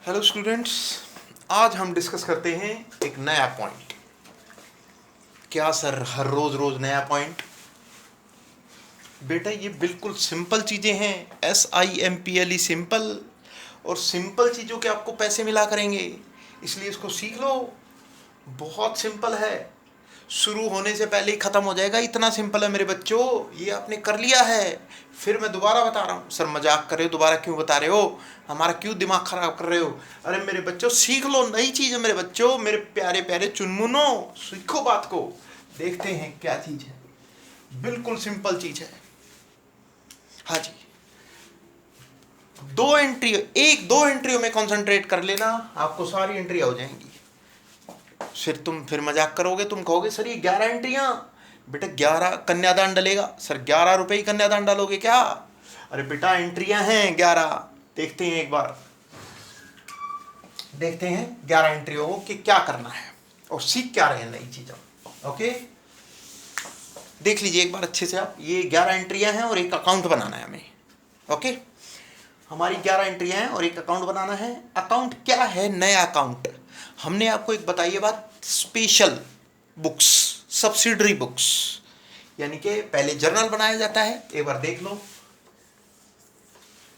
Hello students, आज हम discuss करते हैं एक नया पॉइंट। क्या सर हर रोज रोज नया पॉइंट? बेटा ये बिल्कुल सिंपल चीज़ें हैं, SIMPLE सिंपल। और सिंपल चीज़ों के आपको पैसे मिला करेंगे, इसलिए इसको सीख लो। बहुत सिंपल है, शुरू होने से पहले ही ख़त्म हो जाएगा, इतना सिंपल है मेरे बच्चों। ये आपने कर लिया है, फिर मैं दोबारा बता रहा हूँ। सर मजाक कर रहे हो, दोबारा क्यों बता रहे हो, हमारा क्यों दिमाग ख़राब कर रहे हो? अरे मेरे बच्चों सीख लो, नई चीज़ है मेरे बच्चों, मेरे प्यारे प्यारे चुनमुनो, सीखो बात को। देखते हैं क्या चीज़ है, बिल्कुल सिंपल चीज़ है। हाँ जी, दो एंट्रियों में कॉन्सेंट्रेट कर लेना, आपको सारी एंट्रियाँ हो जाएंगी। फिर मजाक करोगे, तुम कहोगे सर ये 11 एंट्रियां। बेटा 11 कन्यादान डलेगा, सर 11 रुपए ही कन्यादान डालोगे क्या? अरे बेटा एंट्रियां हैं 11, देखते हैं एक बार, देखते हैं 11 एंट्रियों को कि क्या करना है और सीख क्या रहे हैं नई चीज़ों। ओके, देख लीजिए एक बार अच्छे से आप। ये 11 एंट्रियां हैं और एक अकाउंट बनाना है हमें। ओके, हमारी 11 एंट्रियां हैं और एक अकाउंट बनाना है। अकाउंट क्या है? नया अकाउंट। हमने आपको एक बताई है बात, स्पेशल बुक्स, सब्सिडरी बुक्स, यानी कि पहले जर्नल बनाया जाता है। एक बार देख लो,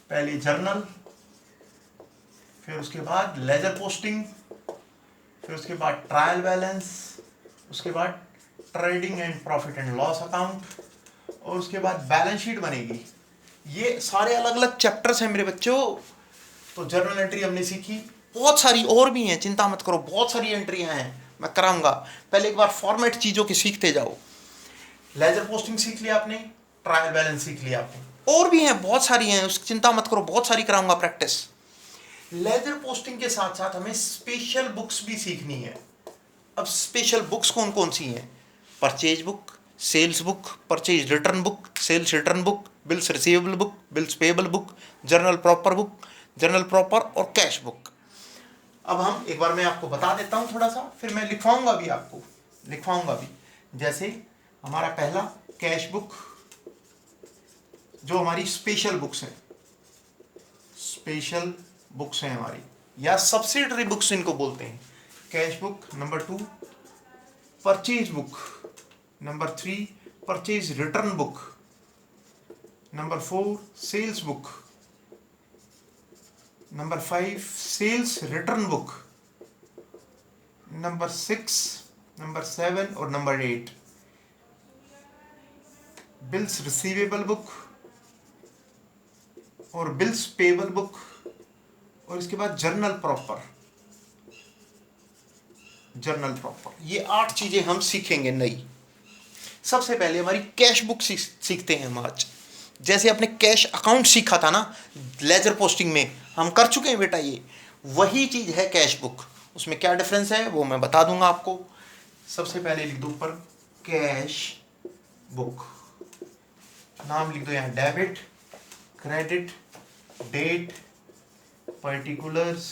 पहले जर्नल, फिर उसके बाद लेजर पोस्टिंग, फिर उसके बाद ट्रायल बैलेंस, उसके बाद trading and profit and loss account, और उसके बाद बैलेंस शीट बनेगी। ये सारे अलग अलग चैप्टर्स हैं मेरे बच्चों। तो जर्नल एंट्री हमने सीखी, बहुत सारी और भी हैं, चिंता मत करो, बहुत सारी एंट्रियां हैं, मैं कराऊंगा। पहले एक बार फॉर्मेट चीज़ों की सीखते जाओ। लेजर पोस्टिंग सीख लिया आपने, ट्रायल बैलेंस सीख लिया आपने, और भी हैं, बहुत सारी हैं, उसकी चिंता मत करो, बहुत सारी कराऊंगा प्रैक्टिस। लेजर पोस्टिंग के साथ साथ हमें स्पेशल बुक्स भी सीखनी है। अब स्पेशल बुक्स कौन कौन सी हैं? Purchase book, sales book, purchase return book, sales return book, bills receivable book, bills payable book, journal proper book, journal proper और कैश बुक। अब हम एक बार मैं आपको बता देता हूं थोड़ा सा, फिर मैं लिखवाऊंगा भी आपको, लिखवाऊंगा भी। जैसे हमारा पहला कैश बुक, जो हमारी स्पेशल बुक्स हैं, स्पेशल बुक्स हैं हमारी, या सब्सिडरी बुक्स इनको बोलते हैं। Cash book. Number 2 purchase book. Number 3 purchase return book. Number 4 sales book. Number 5 sales return book. Number 6, number 7 और नंबर 8 बिल्स रिसीवेबल बुक और बिल्स पेएबल बुक, और इसके बाद जर्नल प्रॉपर, जर्नल प्रॉपर। ये 8 चीजें हम सीखेंगे नई। सबसे पहले हमारी कैश बुक सीखते हैं हम आज। जैसे आपने कैश अकाउंट सीखा था ना लेजर पोस्टिंग में, हम कर चुके हैं बेटा, ये वही चीज है कैश बुक। उसमें क्या डिफरेंस है वो मैं बता दूंगा आपको। सबसे पहले लिख दो ऊपर कैश बुक, नाम लिख दो यहाँ, debit, credit, date, particulars,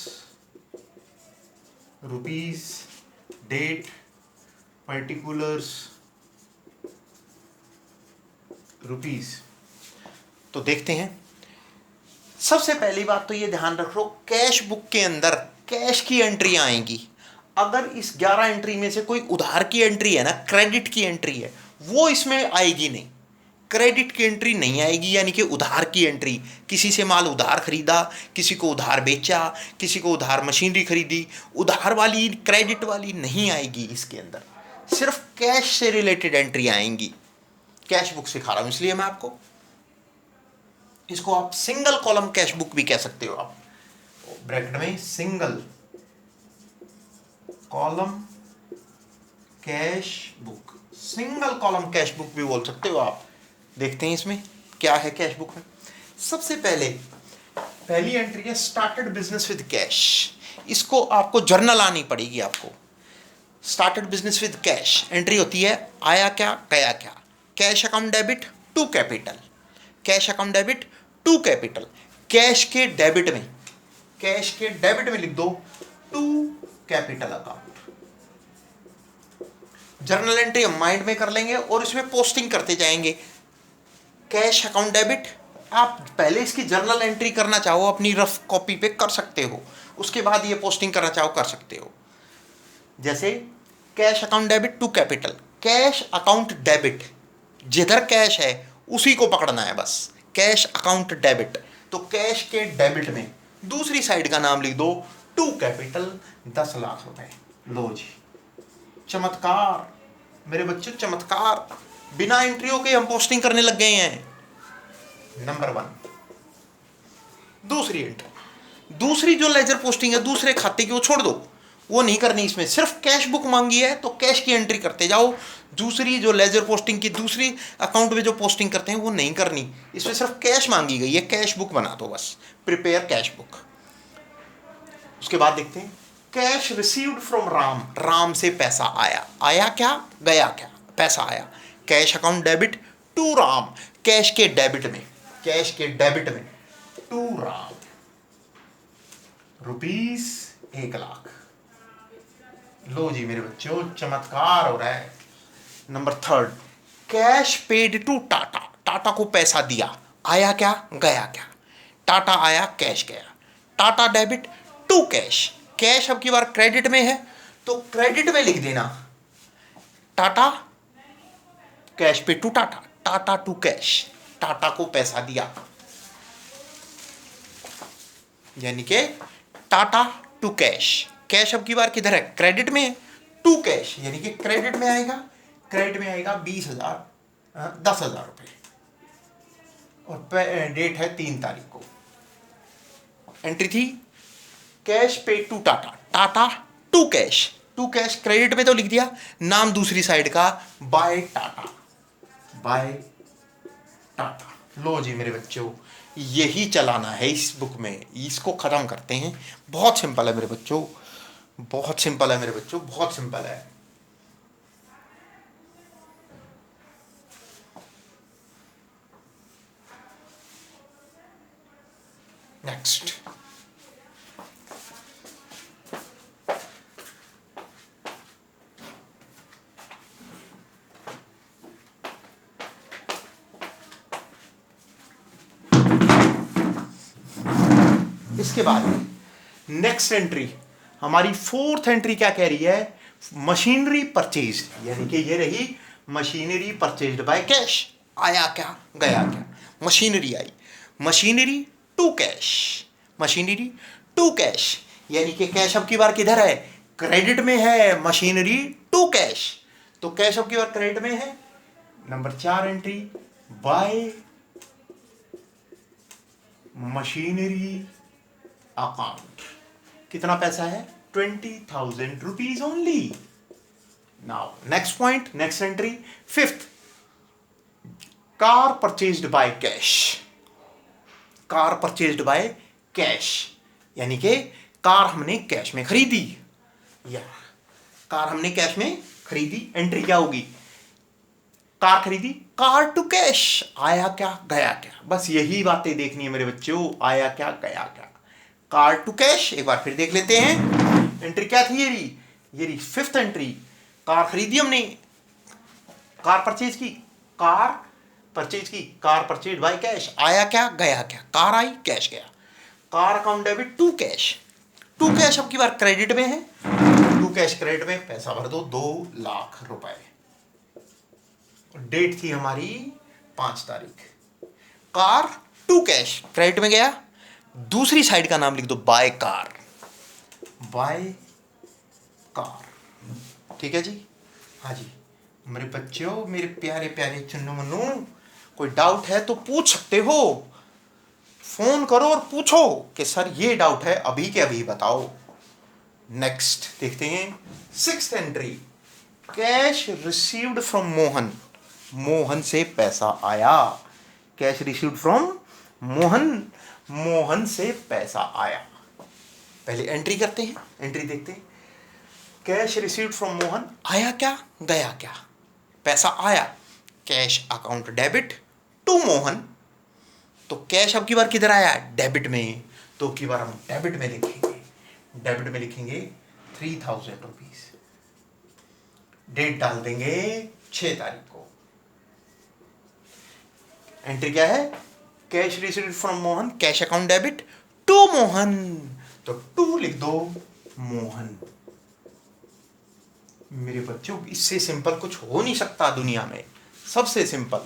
rupees, date, particulars, rupees. तो देखते हैं। सबसे पहली बात तो ये ध्यान रखो, कैश बुक के अंदर कैश की एंट्री आएंगी। अगर इस 11 एंट्री में से कोई उधार की एंट्री है ना, क्रेडिट की एंट्री है, वो इसमें आएगी नहीं। क्रेडिट की एंट्री नहीं आएगी, यानी कि उधार की एंट्री, किसी से माल उधार खरीदा, किसी को उधार बेचा, किसी को उधार मशीनरी खरीदी, उधार वाली क्रेडिट वाली नहीं आएगी इसके अंदर। सिर्फ कैश से रिलेटेड एंट्री आएंगी। कैश बुक सिखा रहा हूं इसलिए मैं आपको। इसको आप सिंगल कॉलम कैश बुक भी कह सकते हो, आप ब्रैकेट में single column cash book, single column cash book भी बोल सकते हो आप। देखते हैं इसमें क्या है कैश बुक में। सबसे पहले पहली एंट्री है स्टार्टेड बिजनेस विद कैश। इसको आपको जर्नल आनी पड़ेगी आपको। Started business with cash entry होती है, आया क्या गया क्या। Cash account debit to capital, cash account debit to capital. Cash के डेबिट में, कैश के डेबिट में लिख दो to capital account. Journal entry हम माइंड में कर लेंगे और इसमें पोस्टिंग करते जाएंगे। कैश अकाउंट डेबिट, आप पहले इसकी जर्नल एंट्री करना चाहो अपनी रफ कॉपी पे कर सकते हो, उसके बाद ये पोस्टिंग करना चाहो कर सकते हो। जैसे cash account debit to capital, cash account debit, जिधर कैश है उसी को पकड़ना है बस, कैश अकाउंट डेबिट। तो कैश के डेबिट में दूसरी साइड का नाम लिख दो टू कैपिटल, 10 लाख रुपए। लो जी, चमत्कार मेरे बच्चों, चमत्कार, बिना एंट्रियों के हम पोस्टिंग करने लग गए हैं। नंबर 1। दूसरी एंट्री, दूसरी जो लेजर पोस्टिंग है दूसरे खाते की, वो छोड़ दो, वो नहीं करनी। इसमें सिर्फ कैश बुक मांगी है तो कैश की एंट्री करते जाओ। दूसरी जो लेजर पोस्टिंग की दूसरी अकाउंट में जो पोस्टिंग करते हैं वो नहीं करनी, इसमें सिर्फ कैश मांगी गई है, कैश बुक बना दो बस, प्रिपेयर कैश बुक। उसके बाद देखते हैं cash received from Ram, Ram से पैसा आया, आया क्या गया क्या, पैसा आया। Cash account debit to Ram, cash के डेबिट में, कैश के डेबिट में टू राम, रुपीस 1 लाख। लो जी मेरे बच्चों, चमत्कार हो रहा है। Number 3, cash paid to Tata, Tata को पैसा दिया, आया क्या गया क्या, टाटा आया कैश गया। Tata debit to cash, cash अब की बार क्रेडिट में है तो क्रेडिट में लिख देना Tata, cash pay to Tata, Tata to cash, Tata को पैसा दिया, यानी कि टाटा टू कैश। कैश अब की बार किधर है, क्रेडिट में है, टू कैश यानी कि क्रेडिट में आएगा, क्रेडिट में आएगा 20,000, 10,000 रुपये, और डेट है 3 तारीख को। एंट्री थी cash pay to Tata, Tata to cash, to cash credit में तो लिख दिया, नाम दूसरी साइड का बाय टाटा, बाय टाटा। लो जी मेरे बच्चों, यही चलाना है इस बुक में, इसको खत्म करते हैं। बहुत सिंपल है मेरे बच्चों, बहुत सिंपल है मेरे बच्चों, बहुत सिंपल है। नेक्स्ट, इसके बाद नेक्स्ट एंट्री, हमारी 4th एंट्री क्या कह रही है, मशीनरी परचेज, यानी कि ये रही मशीनरी परचेज्ड बाय कैश, आया क्या गया क्या, मशीनरी आई, machinery to cash, machinery to cash, यानी कि कैश अब की बार किधर है, क्रेडिट में है, मशीनरी टू कैश, तो कैश अब की बार क्रेडिट में है। Number 4 entry, bye machinery account, कितना पैसा है, 20,000 rupees only. Now next point, next entry 5th, car purchased by cash, car purchased by cash, यानी कि कार हमने कैश में खरीदी, या कार हमने कैश में खरीदी। एंट्री क्या होगी, कार खरीदी, कार टू कैश, आया क्या गया क्या, बस यही बातें देखनी है मेरे बच्चों, आया क्या गया क्या, कार टू कैश। एक बार फिर देख लेते हैं एंट्री क्या थी, ये रही 5th एंट्री, कार खरीदी हमने, कार परचेज की, कार परचेज की, कार परचेज बाय कैश, आया क्या गया क्या, कार आई कैश गया। Car account debit to cash, to cash अब की बार क्रेडिट में है, टू कैश क्रेडिट में, पैसा भर दो 2 लाख रुपए, डेट थी हमारी 5 तारीख। कार टू कैश क्रेडिट में गया, दूसरी साइड का नाम लिख दो बाय कार, बाय कार, ठीक है जी। हाँ जी मेरे बच्चों, मेरे प्यारे प्यारे चुन्नू मुन्नू, कोई डाउट है तो पूछ सकते हो, फोन करो और पूछो कि सर ये डाउट है, अभी के अभी बताओ। नेक्स्ट देखते हैं 6th entry, cash received from Mohan, Mohan से पैसा आया, cash received from Mohan, Mohan से पैसा आया। पहले एंट्री करते हैं, एंट्री देखते हैं, कैश रिसीव्ड फ्रॉम मोहन, आया क्या गया क्या, पैसा आया, cash account debit to Mohan, तो कैश अब की बार किधर आया, डेबिट में, तो की बार हम डेबिट में लिखेंगे, डेबिट में लिखेंगे 3,000 रुपीज, डेट डाल देंगे 6 तारीख को। एंट्री क्या है, cash received from Mohan, cash account debit to Mohan, तो 2 लिख दो मोहन। मेरे बच्चों इससे सिंपल कुछ हो नहीं सकता दुनिया में, सबसे सिंपल।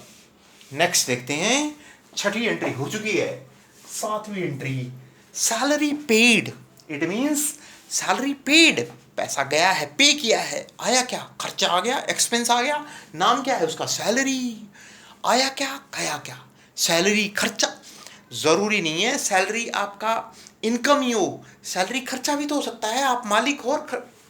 नेक्स्ट देखते हैं, छठी एंट्री हो चुकी है, 7वीं entry salary paid. It means salary paid, पैसा गया है, पे किया है। आया क्या? खर्चा आ गया, एक्सपेंस आ गया। नाम क्या है उसका? सैलरी। आया क्या? गया क्या? सैलरी, खर्चा। जरूरी नहीं है सैलरी आपका इनकम ही हो, सैलरी खर्चा भी तो हो सकता है। आप मालिक हो और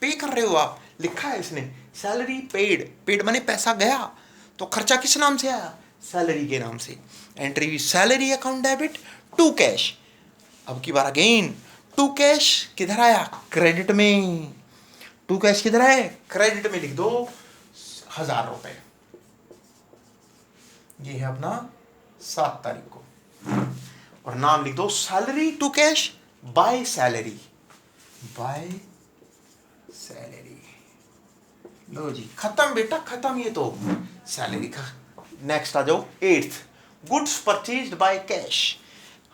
पे कर रहे हो, आप लिखा है इसने सैलरी पेड। पेड माने पैसा गया, तो खर्चा किस नाम से आया? सैलरी के नाम से। Entry salary account debit to cash. अब की बार अगेन, टू कैश किधर आया? क्रेडिट में। टू कैश किधर है? क्रेडिट में। लिख दो 1000 रुपए। ये है अपना 7 तारीख को। और नाम लिख दो salary to cash by salary. By salary. लो जी, खत्म बेटा, खत्म ये तो सैलरी का। नेक्स्ट आ जाओ 8th, goods purchased by cash.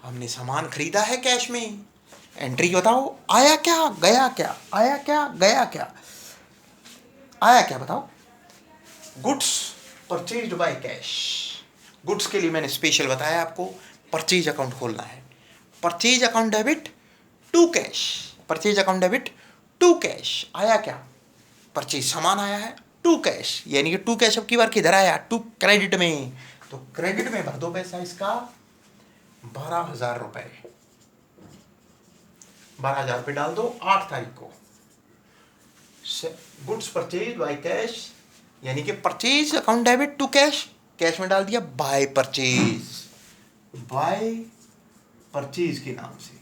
हमने सामान खरीदा है कैश में। एंट्री बताओ, आया क्या? गया क्या? आया क्या? गया क्या? आया क्या बताओ? Goods purchased by cash. Goods के लिए मैंने स्पेशल बताया आपको, परचेज अकाउंट खोलना है। Purchase account debit to cash. Purchase account debit to cash. आया क्या? परचेज सामान आया है, टू कैश। यानी कि टू कैश अब की बार किधर आया? टू क्रेडिट में। तो क्रेडिट में भर दो पैसा इसका 12,000 रुपए। 12,000 रुपये डाल दो 8 तारीख को। गुड्स परचेज बाय कैश, यानी कि purchase account debit to cash. Cash में डाल दिया बाय परचेज। बाय परचेज के नाम से।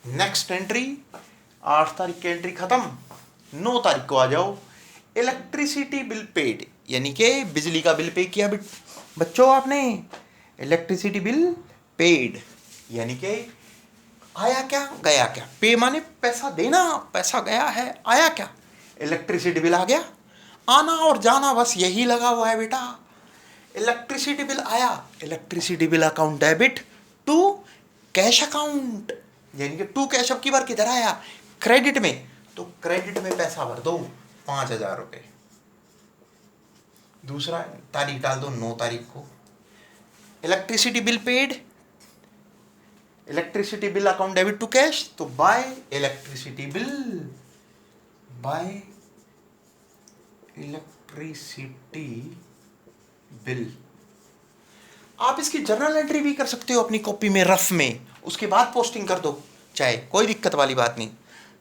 नेक्स्ट एंट्री 8 तारीख की एंट्री खत्म। 9 तारीख को आ जाओ, इलेक्ट्रिसिटी बिल पेड, यानी कि बिजली का बिल पे किया बच्चों आपने। इलेक्ट्रिसिटी बिल पेड, यानी कि आया क्या? गया क्या? पे माने पैसा देना, पैसा गया है। आया क्या? इलेक्ट्रिसिटी बिल आ गया। आना और जाना बस यही लगा हुआ है बेटा। इलेक्ट्रिसिटी बिल आया, electricity bill account debit to cash account, यानी कि टू कैश अब की बार किधर आया? क्रेडिट में। तो क्रेडिट में पैसा भर दो 5,000 रुपए। दूसरा तारीख डाल दो 9 तारीख को। Electricity bill paid, electricity bill account debit to cash, तो by electricity bill. By electricity bill. आप इसकी जर्नल एंट्री भी कर सकते हो अपनी कॉपी में, रफ में, उसके बाद पोस्टिंग कर दो, चाहे, कोई दिक्कत वाली बात नहीं।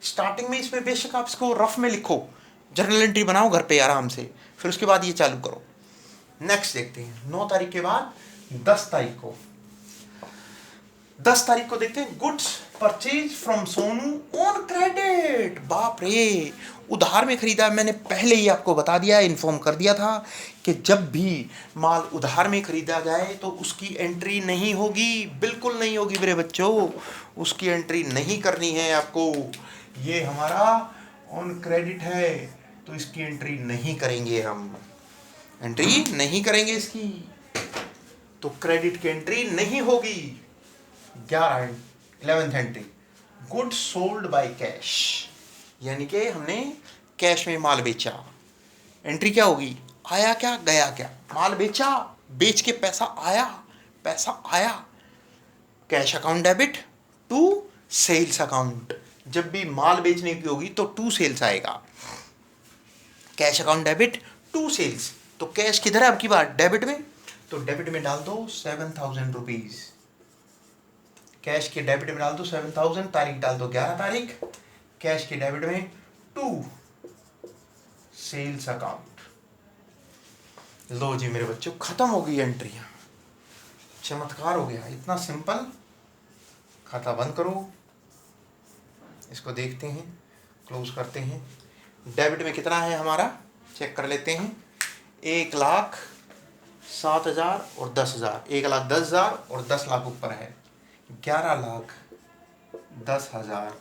स्टार्टिंग में इसमें बेशक आप इसको रफ में लिखो, जर्नल एंट्री बनाओ घर पे आराम से, फिर उसके बाद ये चालू करो। नेक्स्ट देखते हैं 9 तारीख के बाद 10 तारीख को। 10 तारीख को देखते हैं, goods purchase from Sonu on credit. बाप रे, उधार में खरीदा। मैंने पहले ही आपको बता दिया, इन्फॉर्म कर दिया था कि जब भी माल उधार में खरीदा जाए तो उसकी एंट्री नहीं होगी, बिल्कुल नहीं होगी मेरे बच्चों, उसकी एंट्री नहीं करनी है आपको। ये हमारा ऑन क्रेडिट है तो इसकी एंट्री नहीं करेंगे, हम एंट्री नहीं करेंगे इसकी, तो क्रेडिट की एंट्री नहीं होगी। 11th entry, goods sold by cash, यानी कि हमने कैश में माल बेचा। एंट्री क्या होगी? आया क्या? गया क्या? माल बेचा, बेच के पैसा आया, पैसा आया। Cash account debit to sales account. जब भी माल बेचने की होगी तो टू सेल्स आएगा। Cash account debit to sales, तो कैश किधर है अब की बार? डेबिट में। तो डेबिट में डाल दो 7,000 रुपीज। कैश के डेबिट में डाल दो 7,000, तारीख डाल दो 11 तारीख। कैश के डेबिट में टू सेल्स अकाउंट। लो जी मेरे बच्चों, खत्म हो गई एंट्रियां, चमत्कार हो गया, इतना सिंपल। खाता बंद करो, इसको देखते हैं, क्लोज करते हैं। डेबिट में कितना है हमारा, चेक कर लेते हैं। 1,07,000 और 10,000, 1,10,000 और 10 लाख ऊपर है, 11,10,000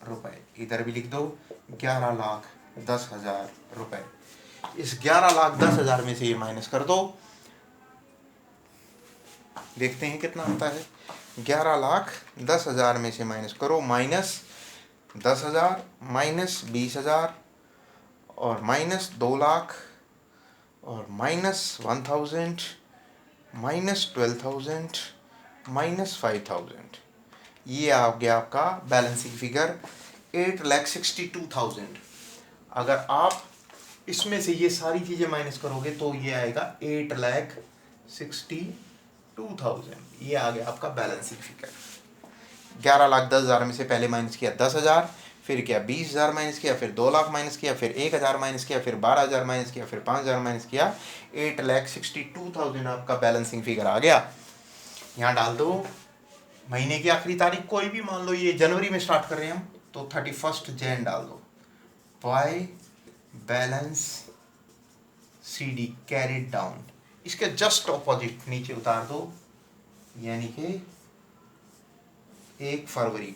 रुपए। इधर भी लिख दो 11,10,000 रुपए। इस 11,10,000 में से ये माइनस कर दो, देखते हैं कितना आता है। 11,10,000 में से माइनस करो, -10,000 -20,000 और -2,00,000 और -1,000 -12,000 -5,000। ये आ गया आपका बैलेंसिंग फिगर 8,62,000। अगर आप इसमें से ये सारी चीज़ें माइनस करोगे तो ये आएगा 8,62,000। ये आ गया आपका बैलेंसिंग फिगर। 11,10,000 में से पहले माइनस किया 10,000, फिर क्या 20,000 माइनस किया, फिर 2,00,000 माइनस किया, फिर 1,000 माइनस किया, फिर 12,000 माइनस किया, फिर 5,000 माइनस किया। 8,62,000 आपका बैलेंसिंग फिगर आ गया। यहाँ डाल दो महीने की आखिरी तारीख कोई भी, मान लो ये जनवरी में स्टार्ट कर रहे हैं हम, तो 31 जैन डाल दो। By balance CD carried down, इसके जस्ट ऑपोजिट नीचे उतार दो, यानी कि 1 फरवरी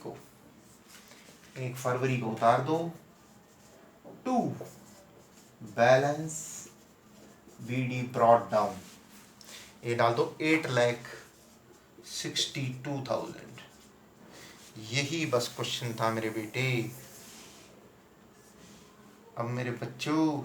को उतार दो। To balance BD brought down, ये डाल दो 8,62,000। यही बस क्वेश्चन था मेरे बेटे। अब मेरे बच्चों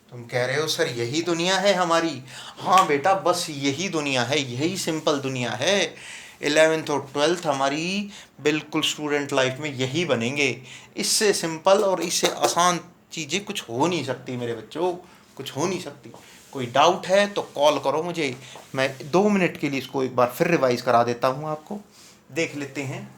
तुम कह रहे हो सर यही दुनिया है हमारी। हाँ बेटा, बस यही दुनिया है, यही सिंपल दुनिया है। 11th और 12th हमारी बिल्कुल स्टूडेंट लाइफ में यही बनेंगे। इससे सिंपल और इससे आसान चीज़ें कुछ हो नहीं सकती मेरे बच्चों, कुछ हो नहीं सकती। कोई डाउट है तो कॉल करो मुझे, मैं 2 मिनट के लिए इसको एक बार फिर रिवाइज करा देता हूँ आपको। देख लेते हैं।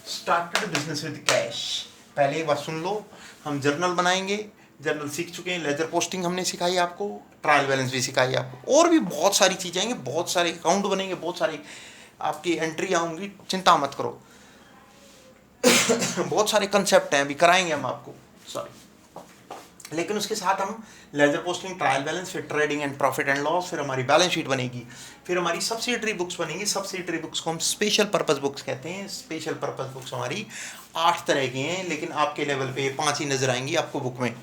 स्टार्टेड बिजनेस विद कैश, पहले एक बार सुन लो। हम जर्नल बनाएंगे, जर्नल सीख चुके हैं, लेजर पोस्टिंग हमने सिखाई आपको, ट्रायल बैलेंस भी सिखाई आपको, और भी बहुत सारी चीज़ें आएंगी, बहुत सारे अकाउंट बनेंगे, बहुत सारी आपकी एंट्री आऊँगी, चिंता मत करो। बहुत सारे कंसेप्ट हैं, अभी कराएंगे हम आपको, सॉरी। लेकिन उसके साथ हम लेजर पोस्टिंग, ट्रायल बैलेंस, फिर trading and profit and loss, फिर हमारी बैलेंस शीट बनेगी, फिर हमारी सब्सिडरी बुक्स बनेंगी। सब्सिडरी बुक्स को हम स्पेशल पर्पस बुक्स कहते हैं। स्पेशल पर्पस बुक्स हमारी 8 तरह की हैं, लेकिन आपके लेवल पे 5 ही नजर आएंगी आपको बुक में,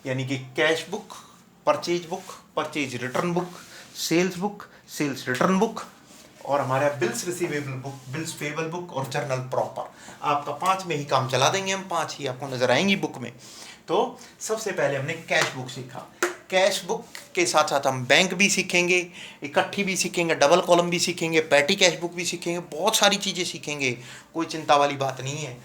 यानी कि cash book, purchase book, purchase return book, sales book, sales return book, और हमारा bills receivable book, bills payable book और जर्नल प्रॉपर। आपका 5 में ही काम चला देंगे हम, 5 ही आपको नजर आएंगी बुक में। तो सबसे पहले हमने कैश बुक सीखा। कैश बुक के साथ साथ हम बैंक भी सीखेंगे, इकट्ठी भी सीखेंगे, डबल कॉलम भी सीखेंगे, पैटी कैश बुक भी सीखेंगे, बहुत सारी चीज़ें सीखेंगे, कोई चिंता वाली बात नहीं है।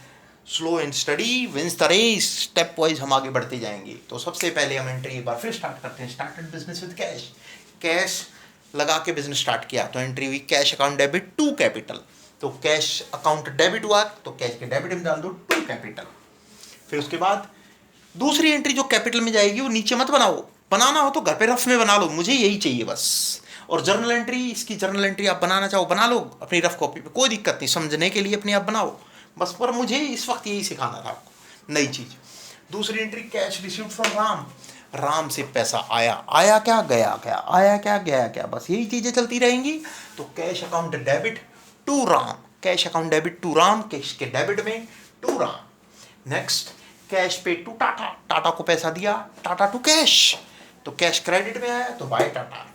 Slow and steady wins the race, step wise हम आगे बढ़ते जाएंगे। तो सबसे पहले हम एंट्री एक बार फिर स्टार्ट करते हैं। Started business with cash, cash लगा के बिजनेस स्टार्ट किया, तो एंट्री हुई cash account debit to capital. तो कैश अकाउंट डेबिट हुआ तो कैश के डेबिट में डाल दो टू कैपिटल। फिर उसके बाद दूसरी एंट्री जो कैपिटल में जाएगी वो नीचे मत बनाओ, बनाना हो तो घर पे रफ में बना लो, मुझे यही चाहिए बस। और जर्नल एंट्री, इसकी जर्नल एंट्री आप बनाना चाहो बना लो अपनी रफ कॉपी पे, कोई दिक्कत नहीं, समझने के लिए अपने आप बनाओ बस। पर मुझे इस वक्त यही सिखाना था आपको, नई चीज। दूसरी entry cash received from Ram, Ram से पैसा आया, आया क्या गया क्या, आया क्या गया क्या, बस यही चीजें चलती रहेंगी। तो cash account debit to Ram, cash account debit to Ram, cash के डेबिट में to Ram. Next cash pay to Tata, Tata को पैसा दिया, टाटा टू कैश, तो कैश क्रेडिट में आया तो by Tata.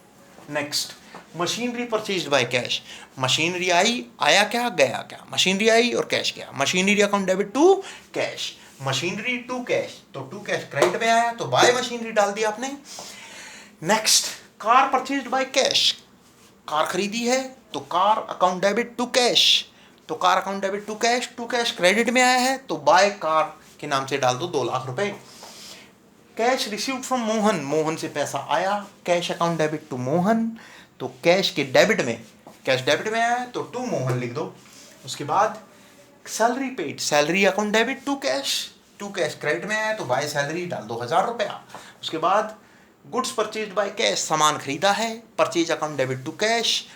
Next machinery purchased by cash, machinery आई, आया क्या गया क्या, मशीनरी आई और कैश गया, machinery account debit to cash, machinery to cash, तो टू कैश क्रेडिट में आया तो बाय मशीनरी डाल दिया आपने। Next car purchased by cash, car खरीदी है तो car account debit to cash, तो car account debit to cash credit में आया है तो बाय कार के नाम से डाल दो 2 लाख रुपए। Cash received from Mohan, Mohan से पैसा आया, cash account debit to Mohan, तो कैश के डेबिट में, कैश डेबिट में आया तो टू मोहन लिख दो। उसके बाद salary paid, salary account debit to cash credit में आया तो बाय सैलरी डाल दो 1,000 रुपया। उसके बाद गुड्स परचेज्ड बाय कैश, सामान खरीदा है, purchase account debit to cash,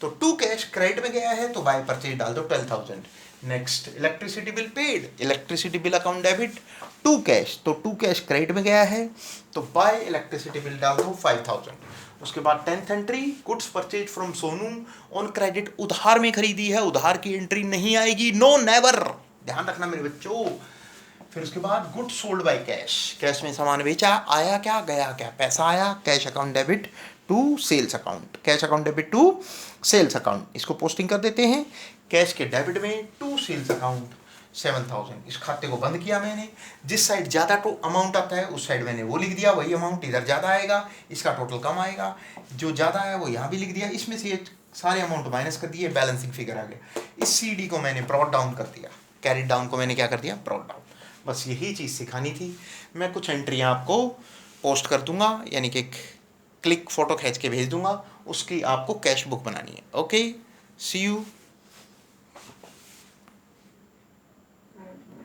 तो टू कैश क्रेडिट में गया है तो बाय परचेज डाल दो 12,000। Next electricity bill paid, electricity bill account debit to cash, तो टू कैश क्रेडिट में गया है तो बाय इलेक्ट्रिसिटी बिल डाल दो 5,000। उसके बाद 10th entry goods purchase from Sonu on credit, उधार में खरीदी है, उधार की एंट्री नहीं आएगी, नो नेवर, ध्यान रखना मेरे बच्चों। फिर उसके बाद goods sold by cash, cash में सामान बेचा, आया क्या गया क्या, पैसा आया, cash account debit to sales account, cash account debit to sales account, इसको पोस्टिंग कर देते हैं। कैश के डेबिट में टू सेल्स अकाउंट 7000, इस खाते को बंद किया मैंने। जिस साइड ज़्यादा अमाउंट आता है उस साइड मैंने वो लिख दिया, वही अमाउंट इधर ज़्यादा आएगा, इसका टोटल कम आएगा। जो ज़्यादा है वो यहाँ भी लिख दिया, इसमें से ये सारे अमाउंट माइनस कर दिए, बैलेंसिंग फिगर आ गया। इस CD को मैंने ब्रॉड डाउन कर दिया, कैरिड डाउन को मैंने क्या कर दिया, ब्रॉड डाउन। बस यही चीज़ सिखानी थी। मैं कुछ एंट्रियाँ आपको पोस्ट कर दूंगा, यानी कि क्लिक फोटो खींच के भेज दूंगा, उसकी आपको कैश बुक बनानी है। Okay, see you.